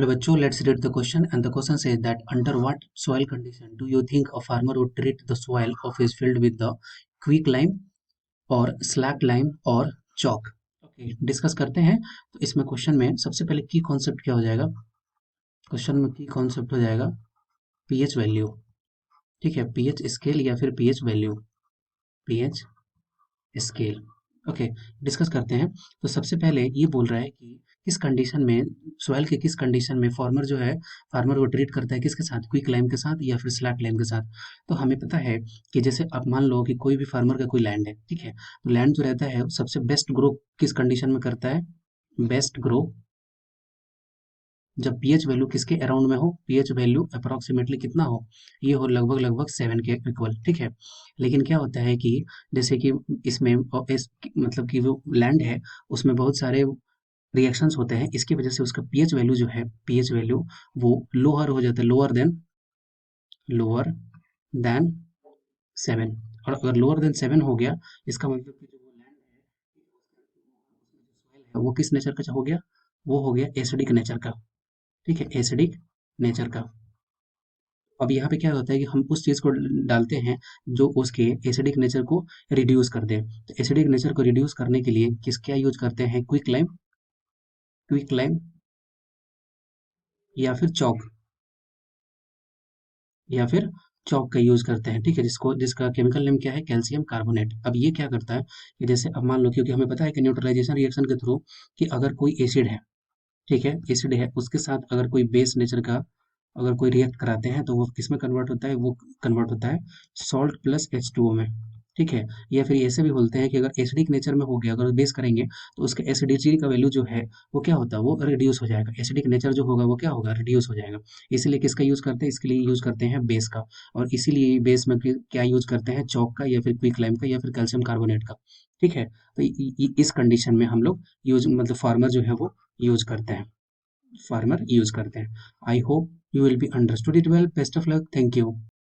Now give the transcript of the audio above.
Hello bachcho, let's read the question, and the question says that under what soil condition do you think a farmer would treat the soil of his field with the quick lime or slack lime or chalk? Okay, discuss करते हैं। तो इसमें question में सबसे पहले की concept क्या हो जाएगा? क्वेश्चन में की कॉन्सेप्ट हो जाएगा पीएच वैल्यू। ठीक है, पीएच स्केल या फिर pH value, pH scale. Okay, discuss करते हैं। तो सबसे पहले ये बोल रहा है कि किस कंडीशन में, सॉइल के किस कंडीशन में फार्मर जो है, फार्मर को ट्रीट करता है किसके साथ, क्विक लाइम के साथ या फिर स्लैक लाइम के साथ। तो हमें पता है कि जैसे आप मान लो कि कोई भी फार्मर का कोई लैंड है, ठीक है, तो लैंड जो रहता है सबसे बेस्ट ग्रो किस कंडीशन में करता है? बेस्ट ग्रो जब पीएच वैल्यू किसके अराउंड में हो, पीएच वैल्यू अप्रोक्सीमेटली कितना हो, ये हो लगभग 7 के इक्वल। ठीक है, लेकिन क्या होता है कि जैसे कि इसमें मतलब कि वो लैंड है उसमें बहुत सारे रिएक्शंस होते हैं, इसकी वजह से उसका पीएच वैल्यू जो है, पीएच वैल्यू वो लोअर हो जाता है, लोअर देन 7। और अगर लोअर देन 7 हो गया, इसका मतलब कि जो वो लैंड है वो किस नेचर का हो गया? वो हो गया एसिडिक नेचर का। ठीक है, एसिडिक नेचर का। अब यहाँ पे क्या होता है कि हम उस चीज़ को डालते हैं जो उसके एसिडिक नेचर को रिड्यूस कर दे। तो एसिडिक नेचर को रिड्यूस करने के लिए क्या यूज करते हैं? क्विक लाइम या फिर चौक, या फिर चौक का यूज करते हैं। ठीक है, जिसका केमिकल नेम क्या है? Calcium carbonate. अब ये क्या करता है कि जैसे अब मान लो, क्योंकि हमें पता है कि न्यूट्रलाइजेशन रिएक्शन के थ्रू कि अगर कोई एसिड है, ठीक है, एसिड है, उसके साथ अगर कोई बेस नेचर का अगर कोई रिएक्ट कराते हैं तो वो किस में कन्वर्ट होता है? वो कन्वर्ट होता है सॉल्ट प्लस H2O में। ठीक है, या फिर ऐसे भी बोलते हैं कि अगर एसिडिक नेचर में हो गया, अगर बेस करेंगे तो उसका एसिडिटी का वैल्यू जो है वो क्या होता है? वो रिड्यूस हो जाएगा। एसिडिक नेचर जो होगा वो क्या होगा? रिड्यूस हो जाएगा। इसीलिए किसका यूज करते हैं? इसके लिए यूज करते हैं बेस का। और इसीलिए बेस में क्या यूज करते हैं? चौक का या फिर क्विक लाइम का या फिर कैल्शियम कार्बोनेट का। ठीक है, तो इस कंडीशन में हम लोग यूज मतलब फार्मर जो है वो यूज करते हैं, फार्मर यूज करते हैं। I hope you will be understood it well. Best of luck. Thank you.